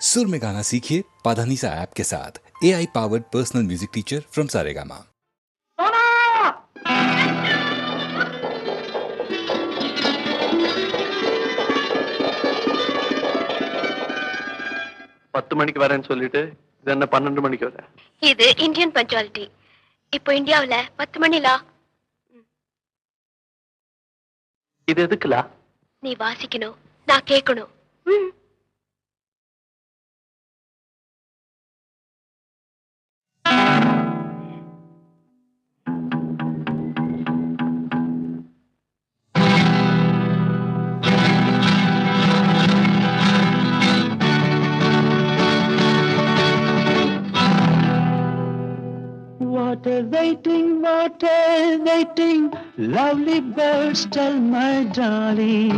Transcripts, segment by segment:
सुर में गाना सीखिए पाधानीसा ऐप के साथ। AI powered personal music teacher from Saregama. பத்து மணிக்கு வரேன்னு சொல்லிட்டு இது என்ன 12 மணிக்கு வர? இது இந்தியன் பஞ்சுவாலிட்டி. இப்போ இந்தியாவுல 10 மணிலா. இது எதுக்குலா? நீ வாசிக்கணும், நான் கேட்கணும். What a waiting, lovely birds tell my darling.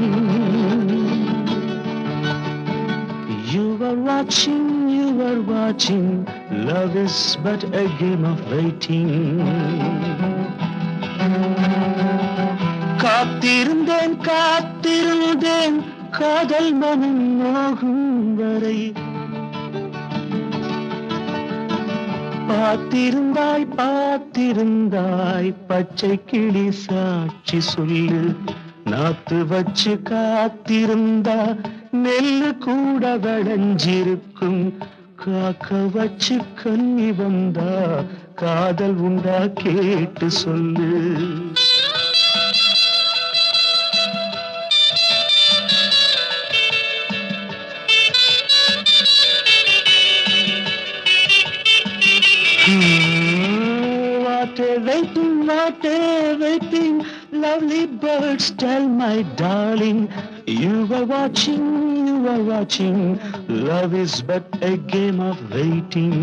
You were watching, love is but a game of waiting. காத்திருந்தேன் காதல் மனம் நோகும் வரை. பார்த்திருந்தாய் பச்சை கிளி சாட்சி சொல்லு. நாத்து வச்சு காத்திருந்தா நெல்லு கூட விளைஞ்சிருக்கும். காக்க வச்சு கண்ணி வந்தா காதல் உண்டா கேட்டு சொல்லு. What a waiting, lovely birds tell my darling. You were watching, love is but a game of waiting.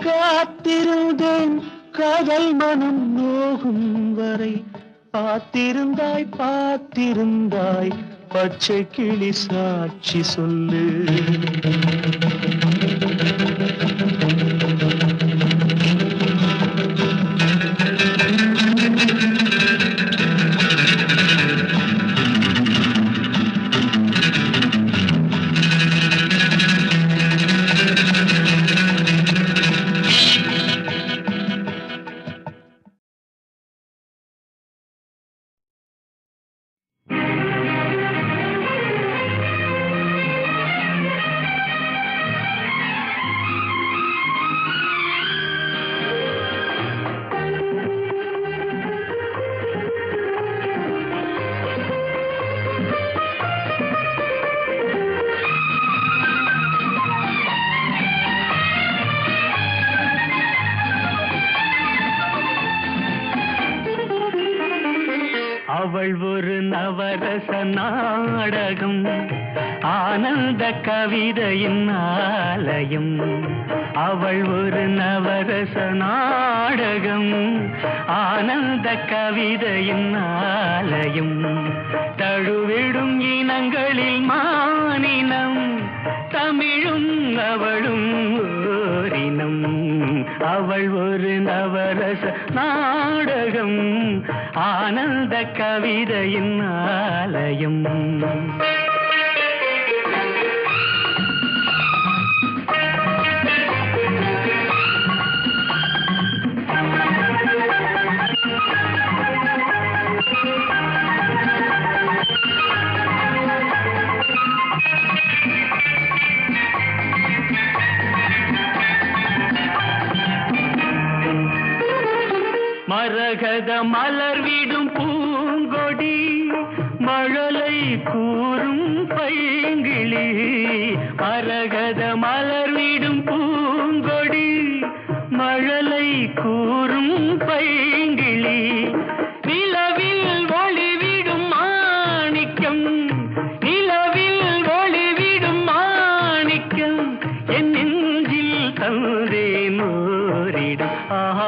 காத்திருந்தேன் காதல் மனம் நோகும் வரை. பார்த்திருந்தாய் பச்சை கிளி சாட்சி சொல்லு. அவள் ஒரு நவரச நாடகம், ஆனந்த கவிதையின் ஆலயம். அவள் ஒரு நவரச நாடகம், ஆனந்த கவிதையின் ஆலயம். தழுவிடும் இனங்களில் மானினம், தமிழும் அவளும் ஓரினம். அவள் ஒரு நவரச நாடகம், ஆனந்த கவிதையின் ஆலயம். மரகத மலர்விடும் பூங்கொடி மழலை கூறும் பைங்கிளி மரகத மலர்விடும் பூங்கொடி மழலை கூறும் பைங்கிளி நிலவில் ஒளிவிடும் மாணிக்கம் நிலவில் ஒளிவிடும் மாணிக்கம் என் நெஞ்சில் தந்தேன் ஓரிடம் ஆஹா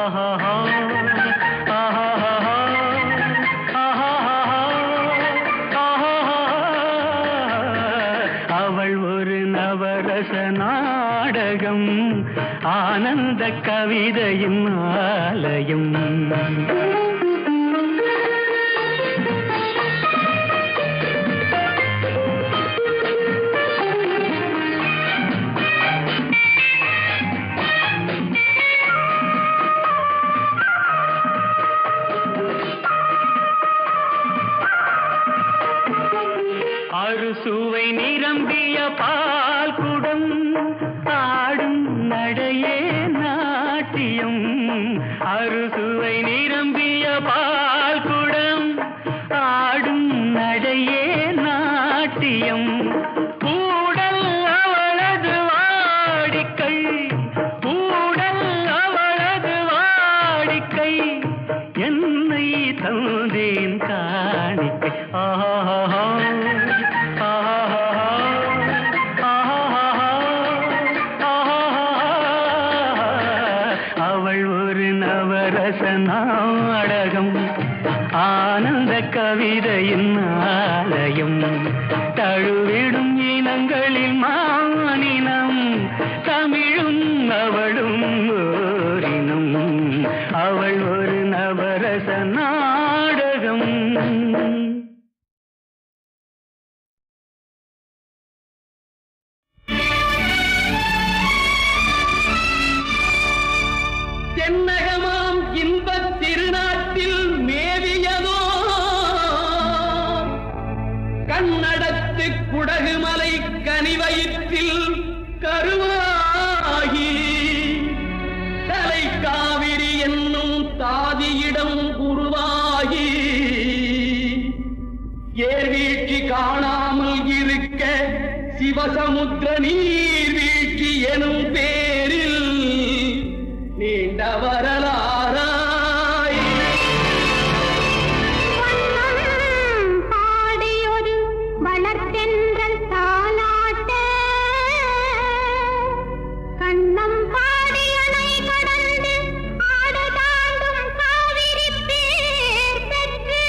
அவள் ஒரு நவரச நாடகம் ஆனந்த கவிதையின் ஆலயம் அறுசுவை நிரம்பிய பால் குடம் ஆடும் நடையே நாட்டியம் அறுசுவை நிரம்பிய பால் குடம் ஆடும் நடையே நாட்டியம் கூடல் அவளது வாடிக்கை கூடல் அவளது வாடிக்கை என்னை தந்தேன் காணிக்கை ஆஹா அவள் ஒரு நவரச நாடகம் ஆனந்த கவிதையின் ஆலயம் தழுவிடும் இனங்களில் மானினம் தமிழும் அவளும் ஓரினம் அவள் ஒரு நவரச நாடகம் தென்னகமாம் இன்பத் திருநாட்டில் மேவியதோ கண்ணடத்து குடகுமலை கனிவயிற்றில் கருவாகி தலை காவிரி என்னும் தாதியிடம் உருவாகி ஏர்வீழ்ச்சி காணாமல் இருக்க சிவசமுத்திர நீர்வீழ்ச்சி எனும் பேரில் நீண்ட வரலாறாய் பாடியொரு வளர்த்தென்றல் தாலாட்ட கண்ணம் பாடியனை கடந்து ஆடு தாண்டும் காவிரி பேர் பெற்று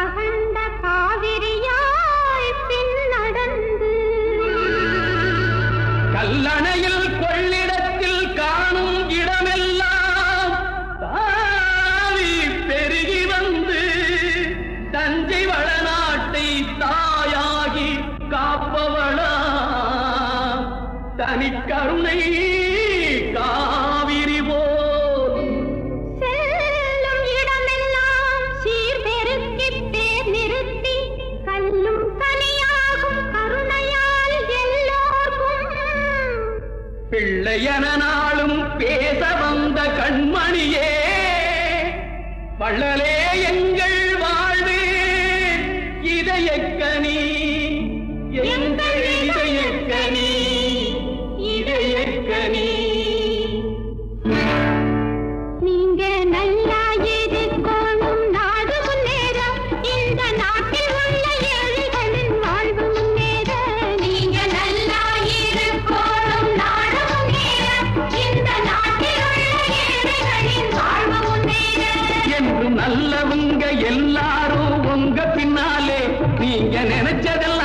அகண்ட காவிரியாய் பின் நடந்து கல்லணையில் கொள்ளிடத்தில் காணும் இடமெல்லாம் தாவி பெருகி வந்து தஞ்சை வளநாட்டை தாயாகி காப்பவளா தனிக்கருணை காவிரி போல் செல்லும் இடமெல்லாம் சீர்பெருக்கி பேர் நிறுத்தி கல்லும் கனியாகும் கருணையால் எல்லோர்க்கும் பிள்ளையன நாளும் பேச வந்த கண்மணியே வள்ளலே எங்கள் வாழ்வே இதயக்கனி எங்கள் இதயக்கனி இதயக்கனி நீங்க நல்லா இருக்கணும் நாடு முன்னேற இந்த நாட்டில் உள்ள ஏழைகளின் வாழ்வு முன்னேற நீங்க நல்லா இருக்கணும் நாடு முன்னேற இந்த நாட்டில் உள்ள ஏழைகளின் வாழ்வு முன்னேற என்று நல்லவங்க எல்லாரும் உங்க பின்னாலே நீங்க நினைச்சதெல்லாம்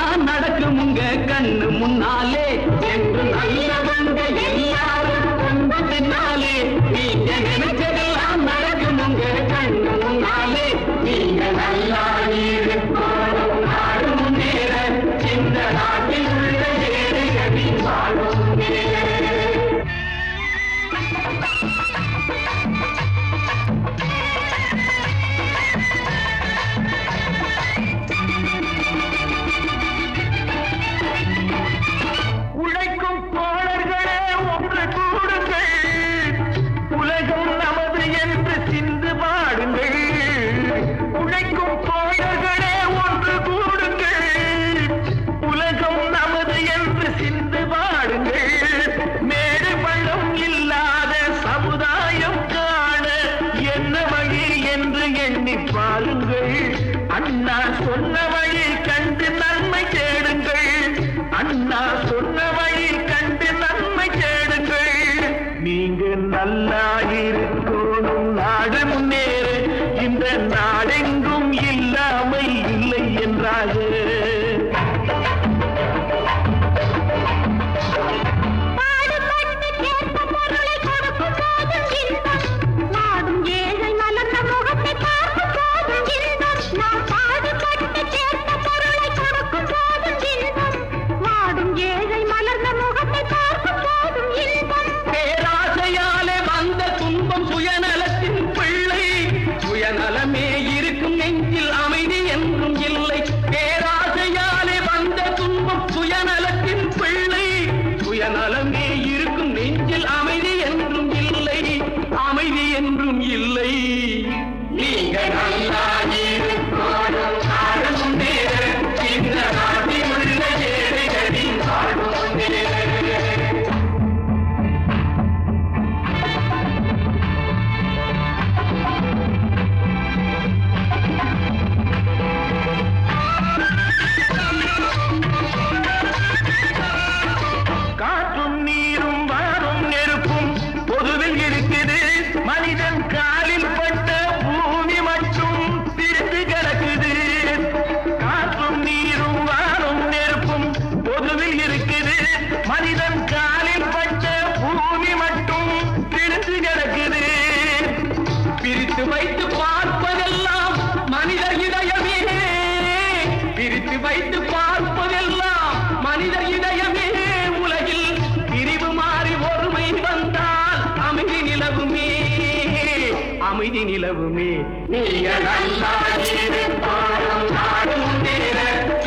வீதி நிலவுமே நீங்க நல்லா இருப்பாரும் நாடும் நேர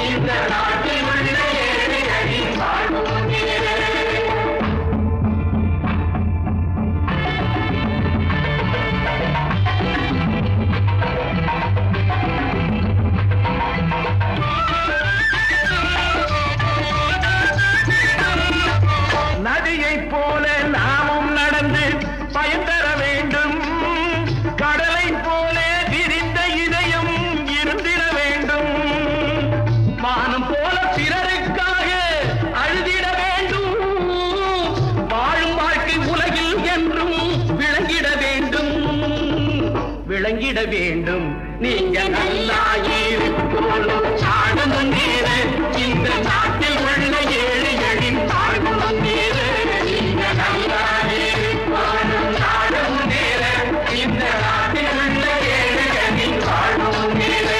இந்த நாட்டில் உள்ள ஏழைகளின் வாழும் நேர நதியைப் போல நாமும் நடந்து பயன் தர வேண்டும் கடலை போல விரிந்த இதயம் இருந்திட வேண்டும் வானம் போல பிறருக்காக அழுதிட வேண்டும் வாழும் வாழ்க்கை உலகில் என்றும் விளங்கிட வேண்டும் விளங்கிட வேண்டும் நீங்க நல்லா இருக்கோளும் சாடும் நேர இந்த நாட்டில் உள்ள ஏழைகளின் தாழ்வும் நேர நீங்க நல்லா இருக்கோளும் சாடும் நேர இந்த நாட்டில் உள்ள ஏழைகளின் தாழ்வும் நேர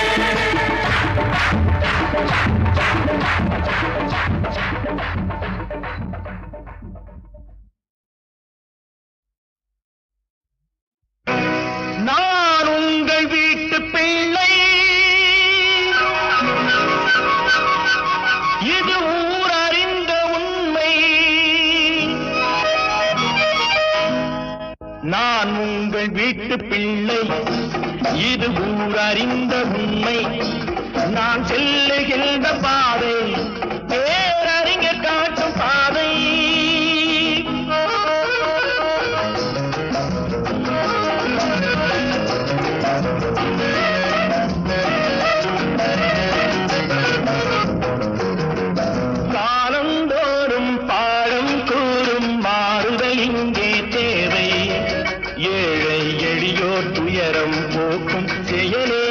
நான் உங்கள் வீட்டு பிள்ளை இது ஊர் அறிந்த உண்மை நான் உங்கள் வீட்டு பிள்ளை இது ஊர் அறிந்த உண்மை நான் செல்லுகின்ற பாதை பேரறிஞர் காட்டும் பாதை காலந்தோறும் பாடம் கூறும் மாறுதல் இங்கே தேவை ஏழை எளியோர் துயரம் போக்கும் செயலே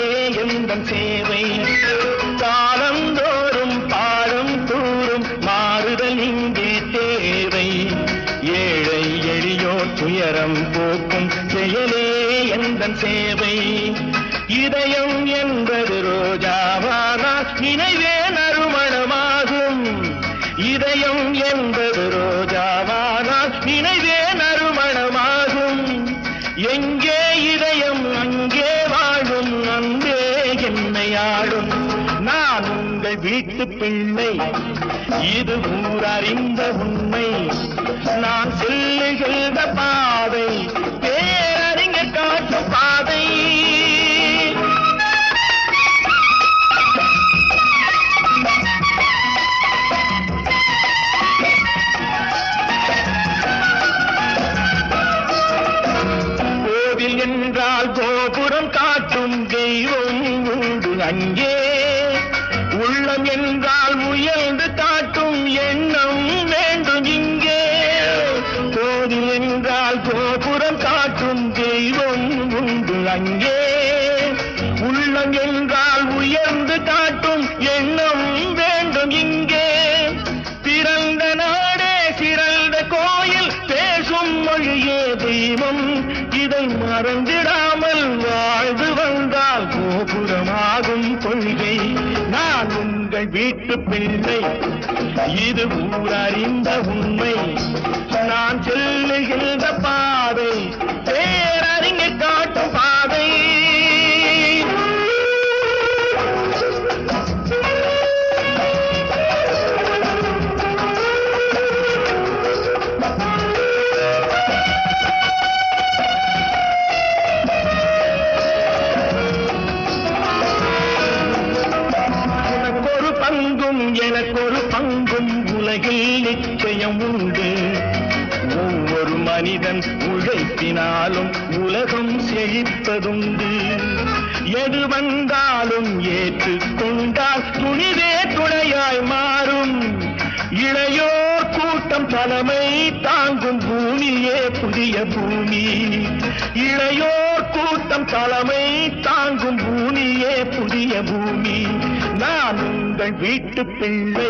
எந்தன் சேவை காலந்தோறும் பாடம் கூறும் மாறுதல் இங்கே தேவை ஏழை எளியோர் துயரம் போக்கும் செயலே எந்தன் சேவை இதயம் என்பது ரோஜாவானால் நினைவே நறுமணமாகும் இதயம் என்பது ரோஜாவானால் நினைவே நறுமணமாகும் எங்கே இதயம் அங்கே வாழும் அன்பே என்னை ஆடும் நான் உங்கள் வீட்டு பிள்ளை இது ஊர் அறிந்த உண்மை நான் செல்லுகின்ற பாதை பேரறிஞர் காட்டும் பாதை கோவில் என்றால் கோபுரம் காட்டும் தெய்வம் உண்டு அங்கே உள்ளம் என்றால் முயல்ந்து காட்டும் எண்ணம் வேண்டும் இங்கே கோவில் என்றால் கோபுரம் காட்டும் தெய்வம் உண்டு அங்கே உள்ளம் என்றால் உயர்ந்து காட்டும் எண்ணம் வேண்டும் இங்கே பிறந்த நாடே சிறந்த கோயில் பேசும் மொழியே தெய்வம் இதை மறந்திடாமல் வாழ்ந்து வந்தால் கோபுரமாகும் கொள்கை நான் உங்கள் வீட்டு பிள்ளை இது ஊர் அறிந்த உண்மை நான் செல்லுகின்ற பாதை பேரறிஞர் காட்டும் பாதை எனக்கொரு பங்கும் உலகில் நிச்சயம் உண்டு ஒவ்வொரு மனிதன் உழைப்பினாலும் உலகம் செழிப்பதுண்டு எது வந்தாலும் ஏற்றுக்கொண்டால் துணிவே துணையாய் மாறும் இளையோர் கூட்டம் தலைமை தாங்கும் பூமியே புதிய பூமி இளையோர் கூட்டம் தலைமை தாங்கும் பூமியே புதிய பூமி நான் உங்கள் வீட்டு பிள்ளை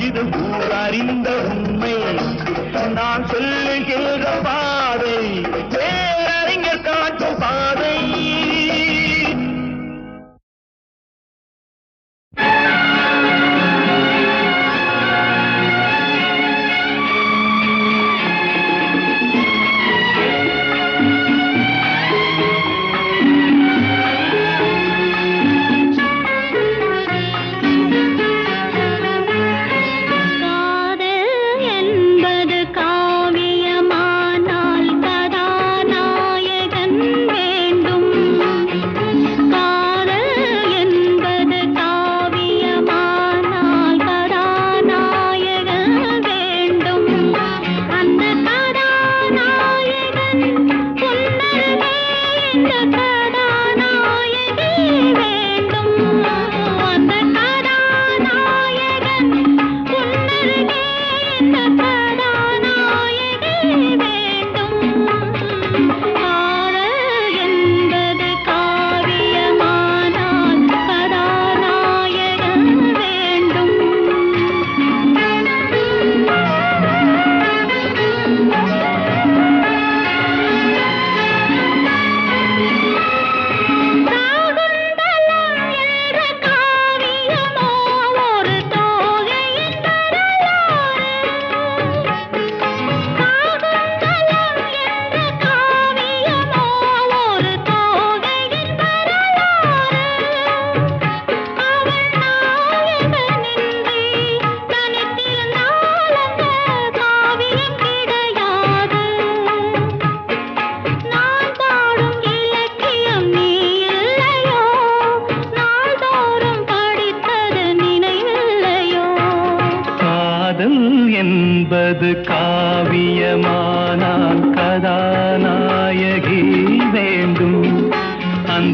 இது ஊர் அறிந்த உண்மை நான் சொல்லுகின்ற பாதை பேரறிஞர் காட்டும் பாதை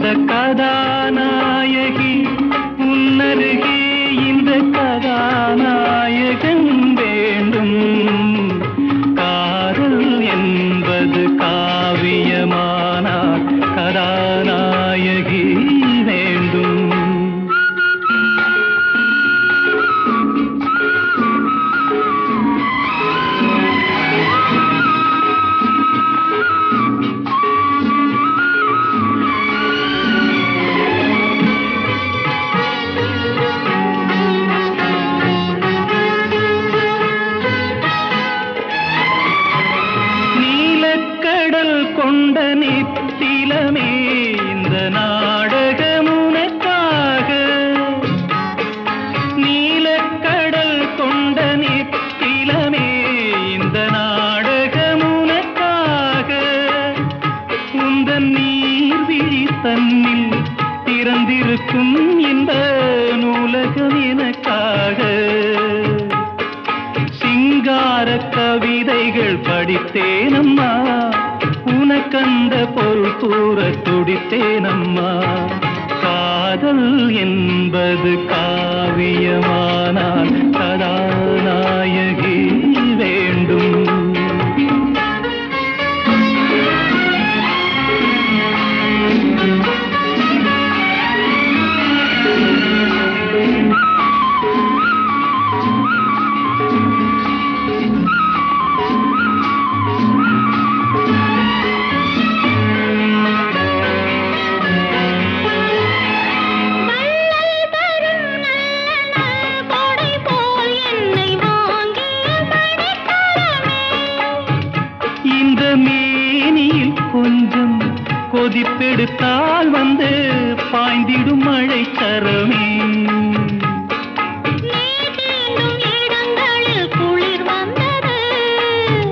அந்த கதாநாயகி உன்னருகே இந்த கதாநாயகன் வேண்டும். காதல் என்பது காவியமானால் கதாநாயகி வேண்டும். கொண்ட நித்திலமே இந்த நாடகம் உனக்காக. நீலக்கடல் கொண்ட நித்திலமே இந்த நாடகம் உனக்காக. உந்தன் நீர்விழி தன்னில் திறந்திருக்கும் இந்த நூலகம் எனக்காக. சிங்கார கவிதைகள் படித்தேனம்மா, உனக்கந்த பொருள் கூற துடித்தேனம்மா. காதல் என்பது காவியமானால் கதாநாயகி வேண்டும். கொஞ்சம் கொதிப்பெடுத்தால் வந்து பாய்ந்திடும் மழை சரமே.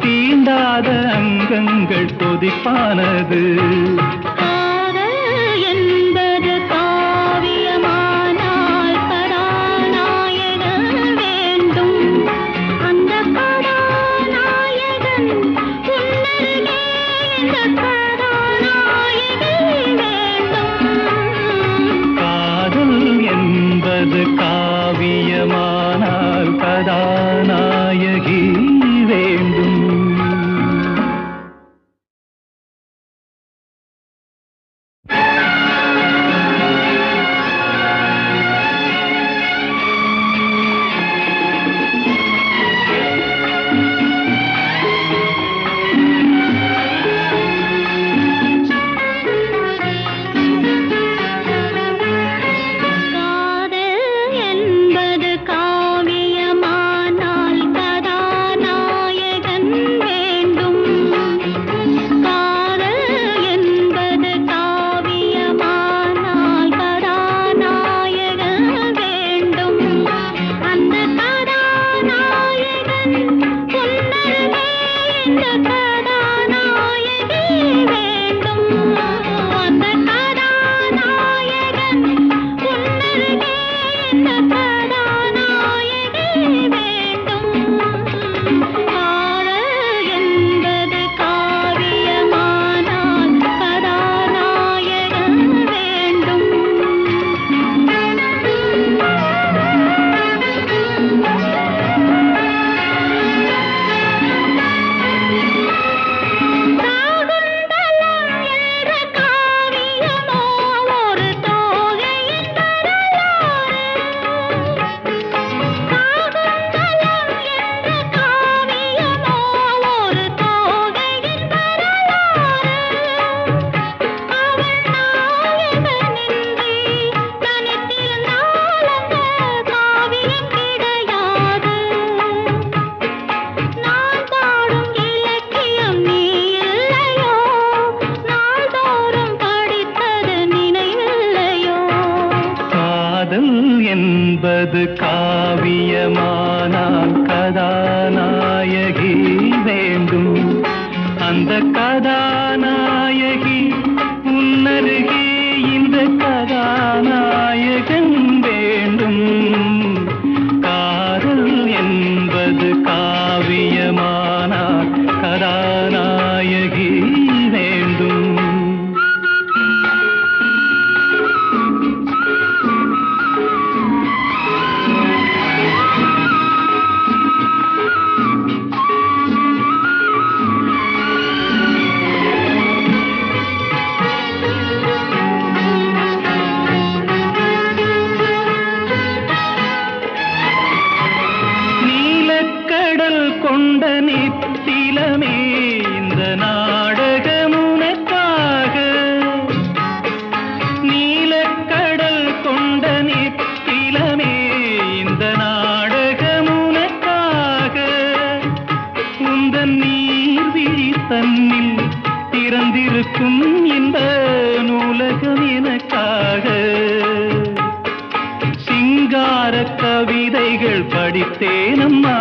தீண்டாத அங்கங்கள் கொதிப்பானது. காவியமானால் கதாநாயகி வேண்டும். என்பது காவியமானால் கதாநாயகி வேண்டும். அந்த கதாநாயகி உன்னருகே இந்த கதாநாயகன் வேண்டும். காதல் என்பது காவியமானால் கதாநாயகி வேண்டும். நீர்விழி தன்னில் திறந்திருக்கும் இந்த நூலகம் எனக்காக சிங்கார கவிதைகள் படித்தேனம்மா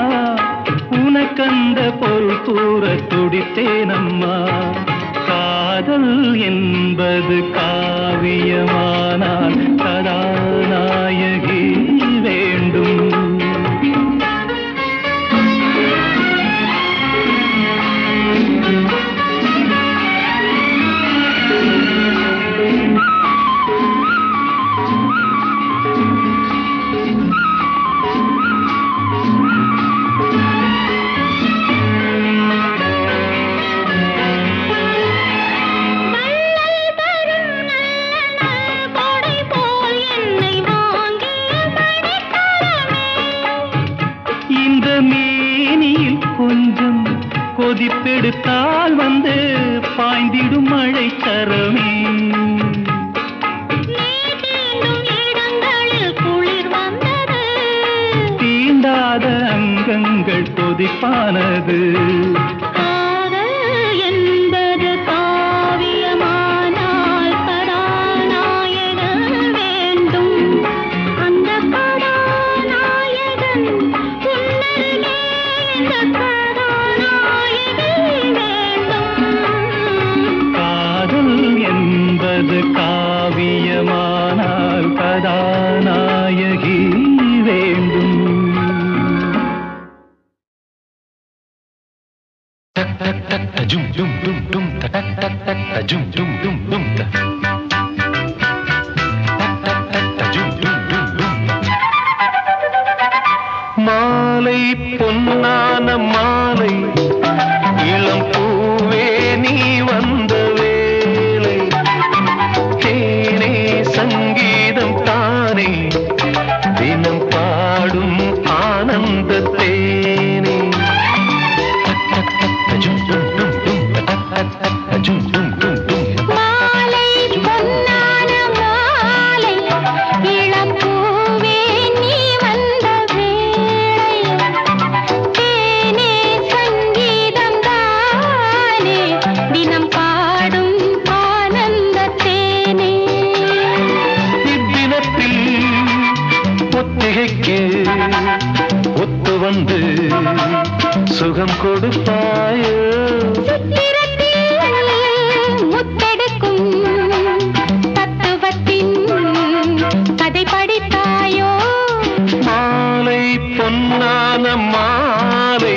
உனக்கந்த பொருள் கூற துடித்தேனம்மா காதல் என்பது காவியமானால் கதாநாயகி வேண்டும் கொதிப்பெடுத்தால் வந்து பாய்ந்திடும் மழை சரமே குளிர் வந்தது தீண்டாத அங்கங்கள் கொதிப்பானது என்பது காவியமானால் கதாநாயகன் வேண்டும் அந்த கதாநாயகன் உன்னருகே இந்த என்பது காவியமானால் கதாநாயகி வேண்டும் மாலை பொன்னான மாலை இளம் பூவே நீ வந்த வேளை தேனே சங்கீதம் தானே தினம் பாடும் ஆனந்த தேனே மாலை பொன்னான மாலை இளம் பூவே நீ வந்த வேளை தேனே சங்கீதம் தானே தினம் பாடும் ஆனந்த தேனே இத்தினத்தில் ஒத்திகைக்கு ஒத்து வந்து சுகம் கொடுப்பாயோ முத்தெடுக்கும் தத்துவத்தின் கதை படித்தாயோ மாலை பொன்னான மாலை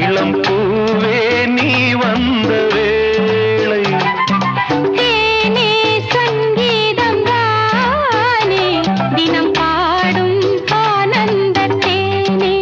இளம் பூவே நீ வந்த வேளை தேனே சங்கீதம் தானே தினம் பாடும் ஆனந்த தேனே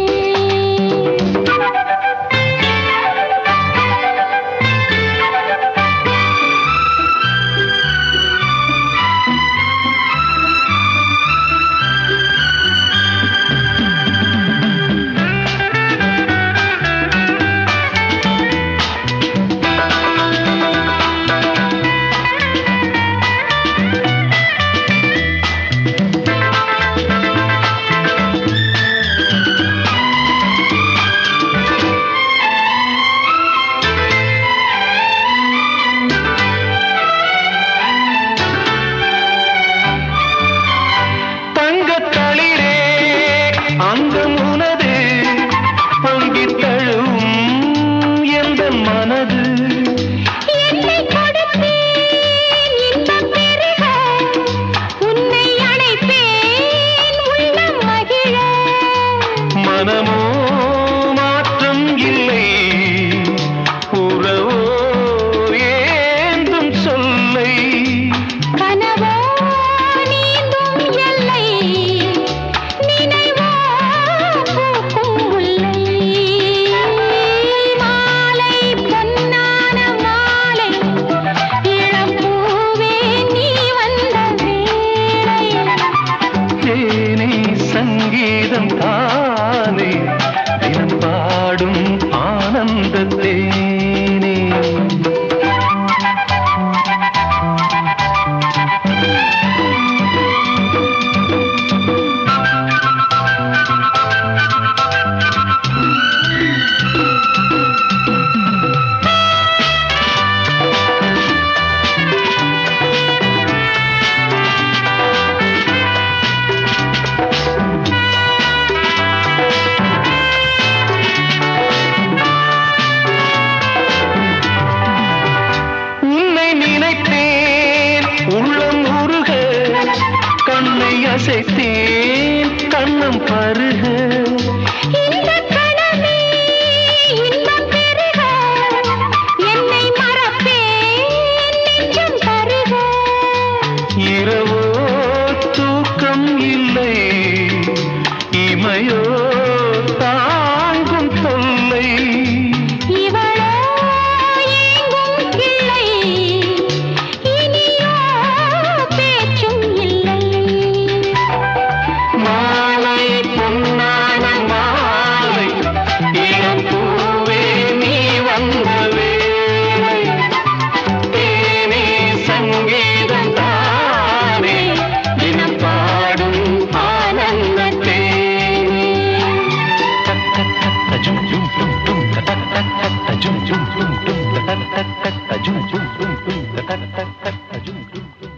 டும் தட தட ஜும் ஜும் டும் டும் தட தட ஜும் ஜும் டும்.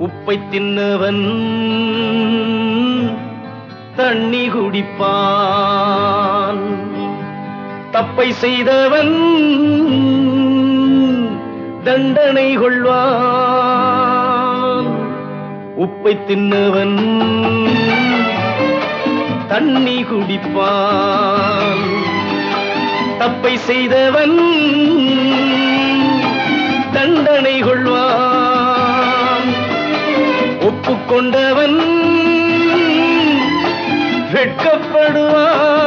உப்பை தின்னவன் தண்ணி குடிப்பான், தப்பை செய்தவன் தண்டனை கொள்வான். உப்பை தின்னவன் தண்ணி குடிப்பான், தப்பை செய்தவன் தண்டனை கொள்வான். ஒப்புக்கொண்டவன் வெட்கப்படுவான்,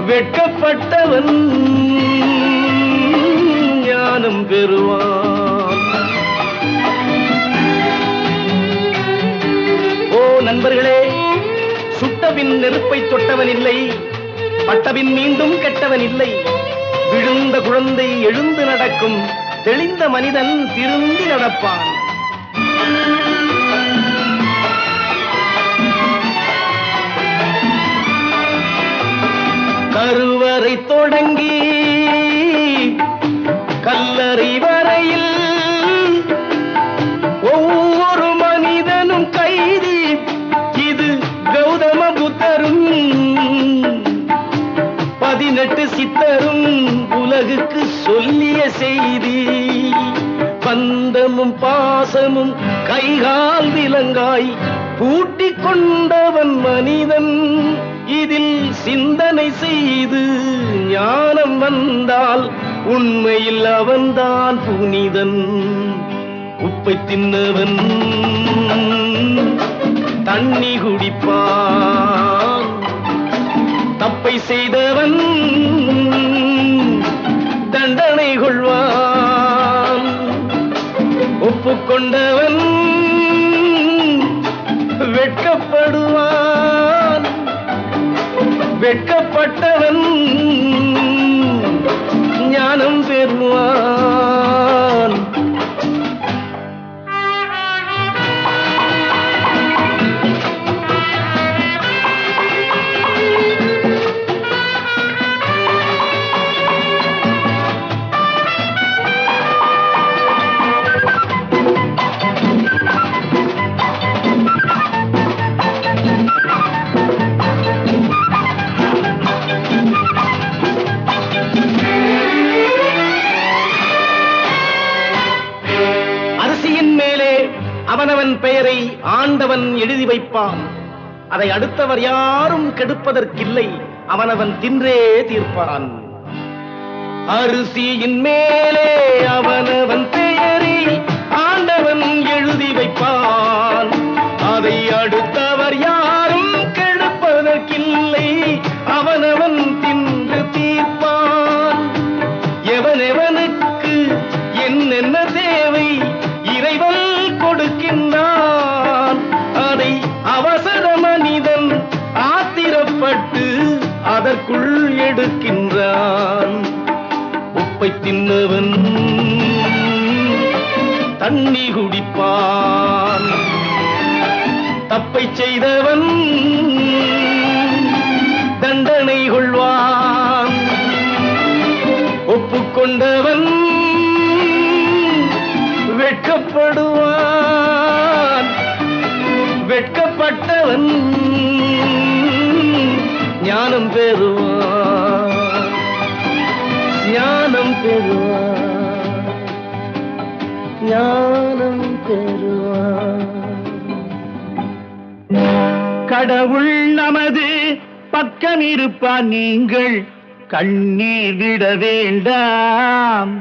வெட்கப்பட்டவன் ஞானம் பெறுவான். ஓ நண்பர்களே, சுட்டபின் நெருப்பை தொட்டவன் இல்லை, பட்டபின் மீண்டும் கெட்டவன் இல்லை. விழுந்த குழந்தை எழுந்து நடக்கும், தெளிந்த மனிதன் திரும்பி நடப்பான். கருவறை தொடங்கி கல்லறை வரையில் ஒவ்வொரு மனிதனும் கைதி. இது கௌதம புத்தரும் 18 சித்தரும் உலகுக்கு சொல்லிய செய்தி. பந்தமும் பாசமும் கைகால் விலங்காய் பூட்டிக் கொண்டவன் மனிதன். இதில் சிந்தனை செய்து ஞானம் வந்தால் உண்மையில் அவன்தான் புனிதன். உப்பை தின்னவன் தண்ணி குடிப்பான். தப்பை செய்தவன் தண்டனை கொள்வான். ஒப்புக்கொண்டவன் வெட்கப்படுவான். வெட்கப்பட்டவன் ஞானம் பெறுவான். அவனவன் பெயரை ஆண்டவன் எழுதி வைப்பான். அதை அடுத்தவர் யாரும் கெடுப்பதற்கில்லை. அவனவன் தின்றே தீர்ப்பான். அரிசியின் மேலே அவனவன் பெயரை ஆண்டவன் எழுதி வைப்பான். அதை அடுத்தவர் யாரும் கெடுப்பதற்கில்லை. அவனவன் தின்று தீர்ப்பான். எவனெவனுக்கு என்னென்ன தேவை இறைவன் கொடுக்கின்றான். அதை அவசர மனிதன் ஆத்திரப்பட்டு அதற்குள் எடுக்கின்றான். உப்பை தின்னவன் தண்ணி குடிப்பான். தப்பை செய்தவன் தண்டனை கொள்வான். ஒப்புக்கொண்டவன் வெட்கப்படுவான். வெட்கப்பட்டவன் ஞானம் பெறுவான். ஞானம் பெறுவான். ஞானம் பெறுவான். கடவுள் நமது பக்கம் இருப்பான். நீங்கள் கண்ணீர் விட வேண்டாம்.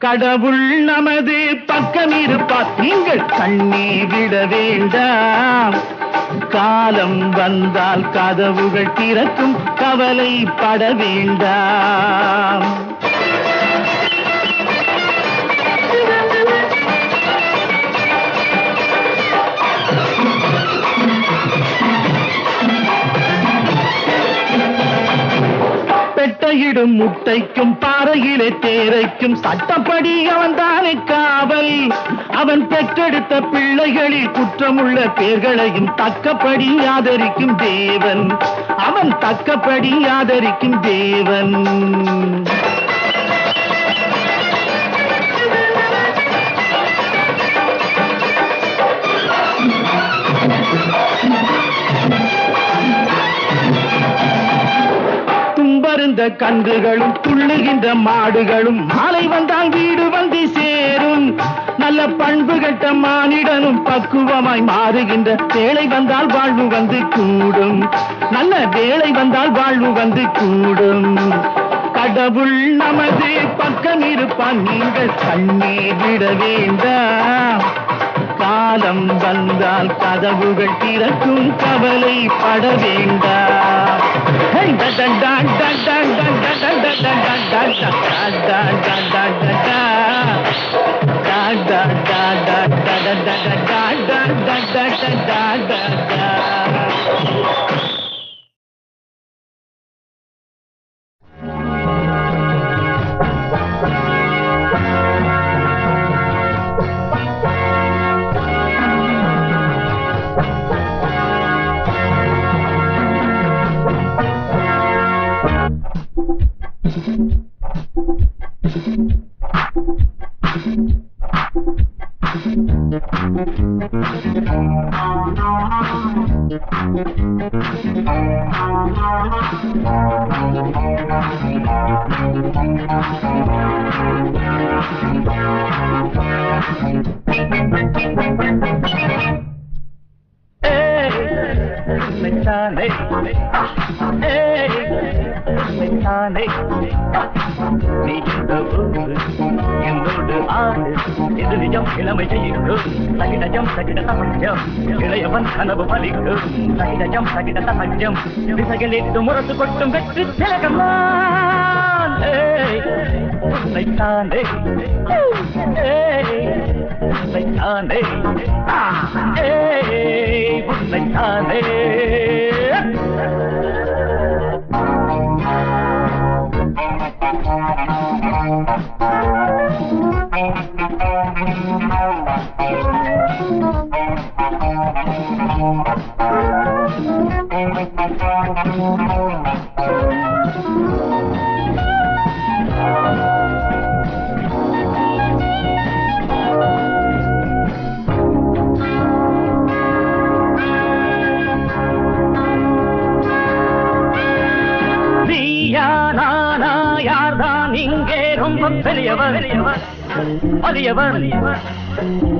கடவுள் நமது பக்கம் இருப்பார். நீங்கள் கண்ணீர் விட வேண்டாம். காலம் வந்தால் கதவுகள் திறக்கும். கவலைப்பட வேண்டாம். பெட்டையிடும் முட்டைக்கும் பாறையிலே தேரைக்கும் சட்டப்படி அவன் தானே காவல். அவன் பெற்றெடுத்த பிள்ளைகளில் குற்றமுள்ள பேர்களையும் தக்கப்படி ஆதரிக்கும் தேவன். அவன் தக்கப்படி ஆதரிக்கும் தேவன். தும்பருந்த கன்றுகளும் துள்ளுகின்ற மாடுகளும் மாலை வந்தால் வீடு வந்து சேரும். நல்ல பண்பு கட்ட மானிடனும் பக்குவமாய் மாறுகின்ற வேளை வந்தால் வாழ்வு வந்து கூடும். நல்ல வேளை வந்தால் வாழ்வு வந்து கூடும். கடவுள் நமது பக்கம் இருப்பான். நீங்கள் கண்ணீர் விட வேண்டாம். காலம் வந்தால் கதவுகள் திறக்கும். கவலைப்பட வேண்டாம். என்னோடு ஆடு இது நிஜம் இளமை ஜெயிக்கும் சகிடஜம் சகிட சமஞ்சம் இளையவன் கனவு பலிக்கும் சகிடஜம் சகிட சமஞ்சம் திசைகளிட்டு முரசு கொட்டும் வெற்றி திலகம் உன்னைத்தானே உன்னைத்தானே உன்னைத்தானே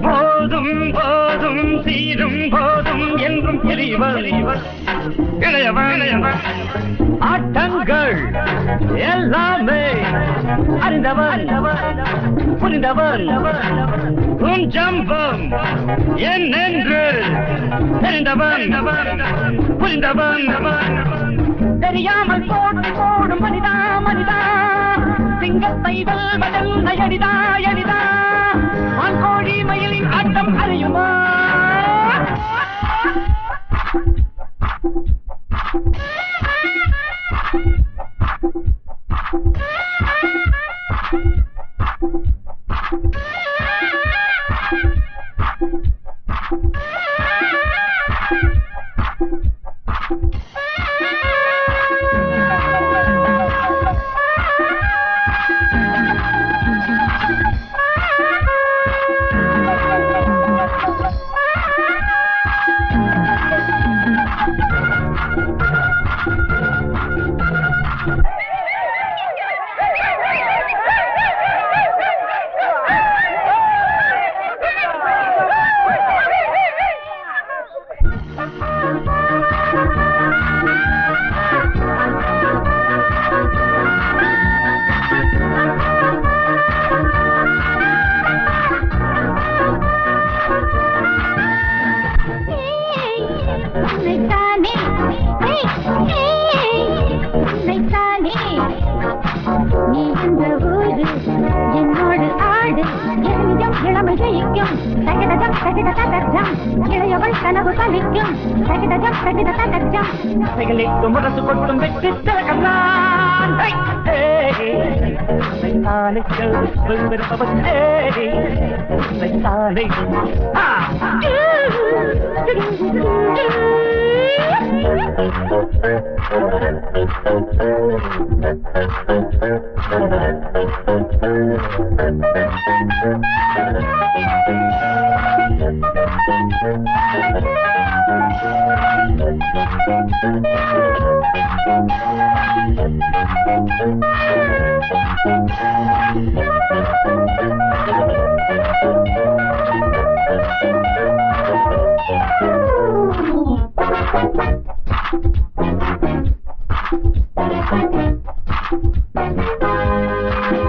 போதும் போதும் தீரும் போதும் என்றும் தெளிவர் இளையவன் ஆட்டங்கள் எல்லாமே அறிந்தவன் புரிந்தவன் உன் ஜம்பம் என்னென்று தெரிந்தவன் புரிந்தவன் தெரியாமல் போட்டு போடும் மனிதா மனிதா சிங்கத்தை வெல்வதல் எளிதா எளிதா கோழி மயிலின் ஆட்டம் அறியுமா முரசு கொட்டும் வெற்றி திலகம்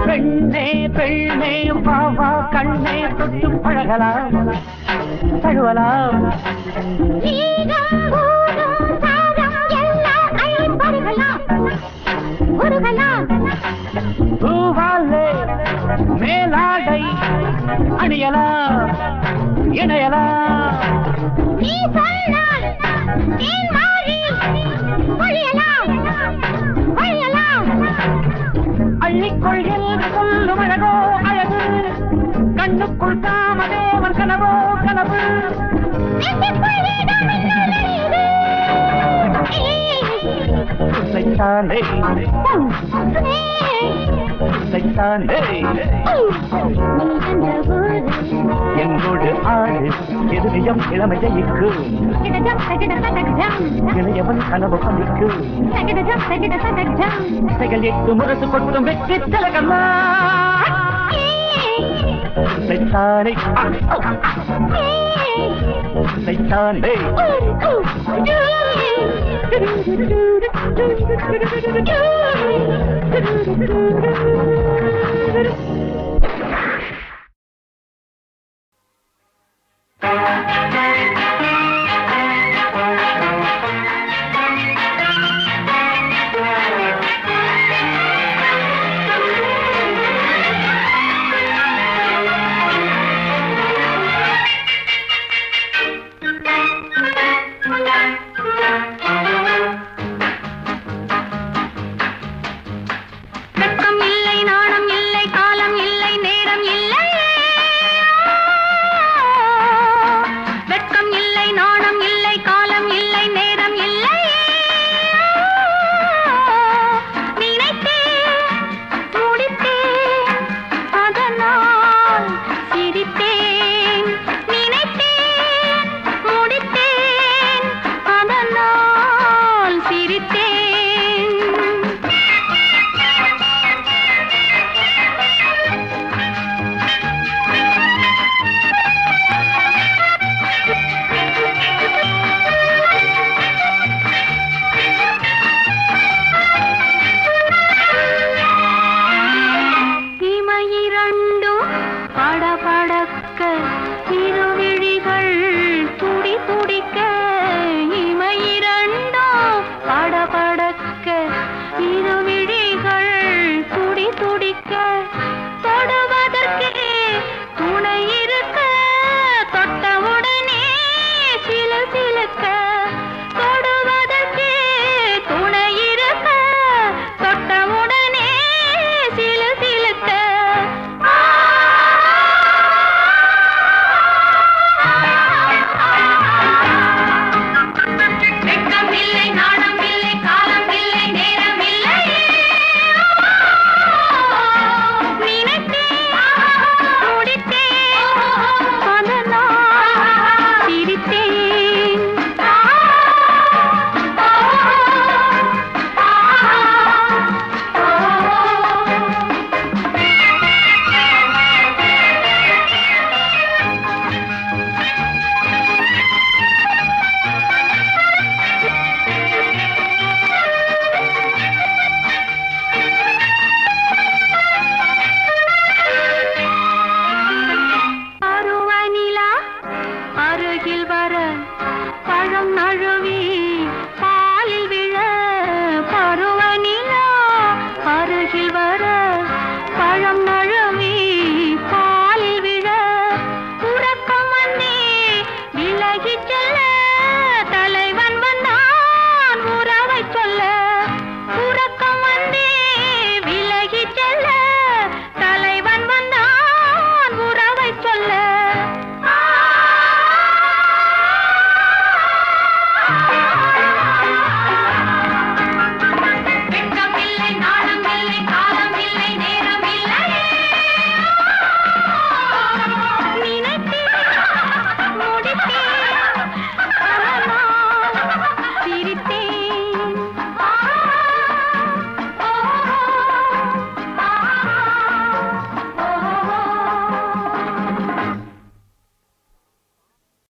பெண்ணே பெண்ணே பாவா கண்ணே தொட்டு பழகலாம் தழுவலாம் பூவாலே மேலாடை அணியலாம் இணையலாம் அள்ளிக்கொள்கில் சொல்லும் அழகோ அழகு கண்ணுக்குள் காமதேவன் கனவோ கனவு உன்னைத்தானே உன்னைத்தானே என்னோடு ஆடு நிஜம் இளமை ஜெயிக்கும் இளையவன் கனவு பலிக்கும் செயல் எட்டு முரசு கொட்டும் வெற்றி திலகம்மா சைத்தானை சைத்தானை படபடக்க இருவிழிகள்